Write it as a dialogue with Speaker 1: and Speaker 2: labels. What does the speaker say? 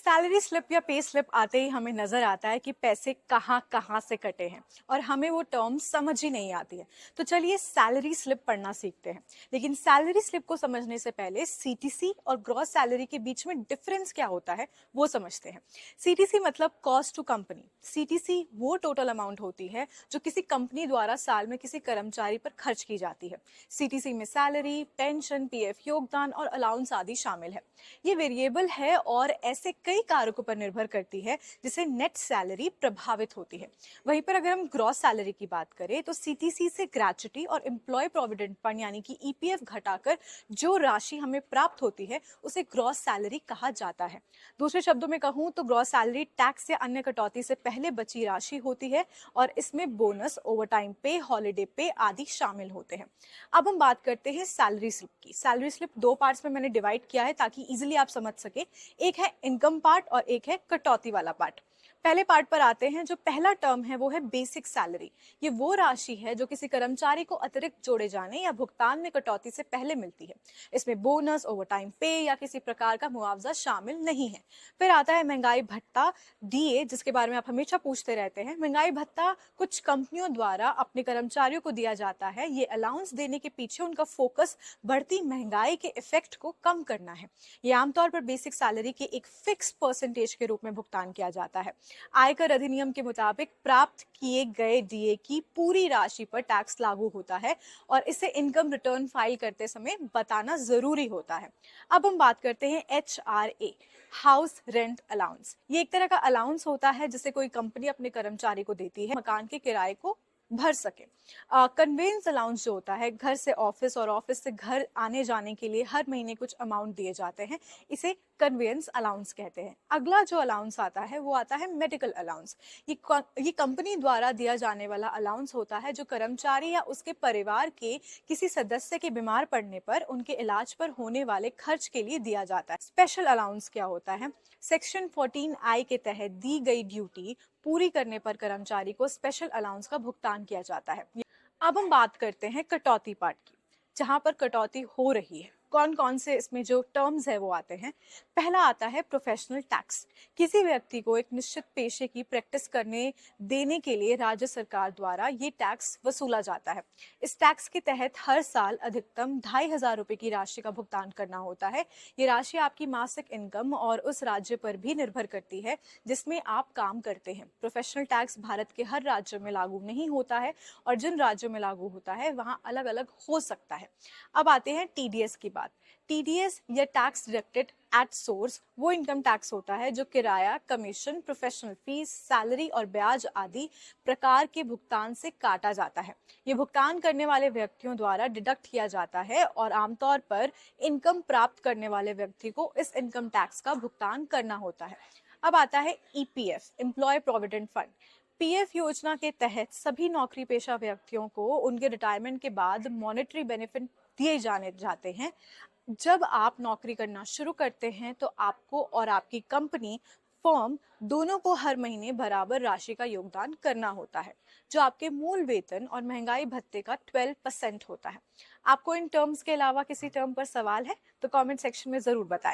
Speaker 1: Salary slip या pay slip आते ही हमें नजर आता है कि पैसे कहाँ कहाँ से कटे हैं और हमें वो टर्म समझ ही नहीं आती है। तो चलिए सैलरी स्लिप पढ़ना सीखते हैं। लेकिन सैलरी स्लिप को समझने से पहले सीटीसी और ग्रॉस सैलरी के बीच में डिफरेंस क्या होता है वो समझते हैं। सीटीसी मतलब कॉस्ट टू कंपनी। सीटीसी वो टोटल अमाउंट होती है जो किसी कंपनी द्वारा साल में किसी कर्मचारी पर खर्च की जाती है। सीटीसी में सैलरी, पेंशन, पीएफ, योगदान और अलाउंस आदि शामिल है। ये वेरिएबल है और ऐसे कई कारकों पर निर्भर करती है जिससे नेट सैलरी प्रभावित होती है। वहीं पर अगर हम ग्रॉस सैलरी की बात करें तो सीटीसी से ग्रेच्युटी और एम्प्लॉय प्रोविडेंट फंड यानी कि ईपीएफ घटाकर जो राशि हमें प्राप्त होती है उसे ग्रॉस सैलरी कहा जाता है। दूसरे शब्दों में कहूं तो ग्रॉस सैलरी टैक्स या अन्य कटौती से पहले बची राशि होती है और इसमें बोनस, ओवरटाइम पे, हॉलिडे पे आदि शामिल होते हैं। अब हम बात करते हैं सैलरी स्लिप की। सैलरी स्लिप दो पार्ट्स में मैंने डिवाइड किया है ताकि इजीली आप समझ सके। एक है इनकम पार्ट और एक है कटौती वाला पार्ट। पहले पार्ट पर आते हैं। जो पहला टर्म है वो है बेसिक सैलरी। ये वो राशि है जो किसी कर्मचारी को अतिरिक्त जोड़े जाने या भुगतान में कटौती से पहले मिलती है। इसमें बोनस, ओवरटाइम पे या किसी प्रकार का मुआवजा शामिल नहीं है। फिर आता है महंगाई भत्ता, डीए, जिसके बारे में आप हमेशा पूछते रहते हैं। महंगाई भत्ता कुछ कंपनियों द्वारा अपने कर्मचारियों को दिया जाता है। ये अलाउंस देने के पीछे उनका फोकस बढ़ती महंगाई के इफेक्ट को कम करना है। ये आमतौर पर बेसिक सैलरी के एक फिक्स परसेंटेज के रूप में भुगतान किया जाता है। आयकर अधिनियम के मुताबिक प्राप्त किए गए डीए की पूरी राशि पर टैक्स लागू होता है और इसे इनकम रिटर्न फाइल करते समय बताना जरूरी होता है। अब हम बात करते हैं HRA, हाउस रेंट अलाउंस। ये एक तरह का अलाउंस होता है जिसे कोई कंपनी अपने कर्मचारी को देती है मकान के किराए को भर सके। कन्वेंस अलाउंस जो होता है, घर से ऑफिस और ऑफिस से घर आने जाने के लिए हर महीने कुछ अमाउंट दिए जाते हैं, इसे कन्वेंस अलाउंस कहते हैं। अगला जो अलाउंस आता है वो आता है मेडिकल अलाउंस। ये कंपनी द्वारा दिया जाने वाला अलाउंस होता है जो कर्मचारी या उसके परिवार के किसी सदस्य के बीमार पड़ने पर उनके इलाज पर होने वाले खर्च के लिए दिया जाता है। स्पेशल अलाउंस क्या होता है? सेक्शन 14I के तहत दी गई ड्यूटी पूरी करने पर कर्मचारी को स्पेशल अलाउंस का भुगतान किया जाता है। अब हम बात करते हैं कटौती पार्ट की, जहां पर कटौती हो रही है। कौन कौन से इसमें जो टर्म्स है वो आते हैं। पहला आता है प्रोफेशनल टैक्स। किसी व्यक्ति को एक निश्चित पेशे की प्रैक्टिस करने देने के लिए राज्य सरकार द्वारा ये टैक्स वसूला जाता है। इस टैक्स के तहत हर साल अधिकतम 2,500 रुपए की राशि का भुगतान करना होता है। ये राशि आपकी मासिक इनकम और उस राज्य पर भी निर्भर करती है जिसमें आप काम करते हैं। प्रोफेशनल टैक्स भारत के हर राज्य में लागू नहीं होता है और जिन राज्यों में लागू होता है वहां अलग अलग हो सकता है। अब आते हैं टीडीएस की बात। टीडीएस या टैक्स डिडक्टेड एट सोर्स वो इनकम टैक्स होता है जो किराया, कमीशन, प्रोफेशनल फीस, सैलरी और ब्याज आदि प्रकार के भुगतान से काटा जाता है। ये भुगतान करने वाले व्यक्तियों द्वारा डिडक्ट किया जाता है और आमतौर पर इनकम प्राप्त करने वाले व्यक्ति को इस इनकम टैक्स का भुगतान करना होता है। अब आता है EPF, employ provident fund. PF योजना के तहत सभी नौकरी पेशा व्यक्तियों को उनके रिटायरमेंट के बाद मॉनेटरी बेनिफिट दिए जाने जाते हैं। जब आप नौकरी करना शुरू करते हैं तो आपको और आपकी कंपनी, फर्म दोनों को हर महीने बराबर राशि का योगदान करना होता है जो आपके मूल वेतन और महंगाई भत्ते का 12% होता है। आपको इन टर्म्स के अलावा किसी टर्म पर सवाल है तो कमेंट सेक्शन में जरूर बताएं।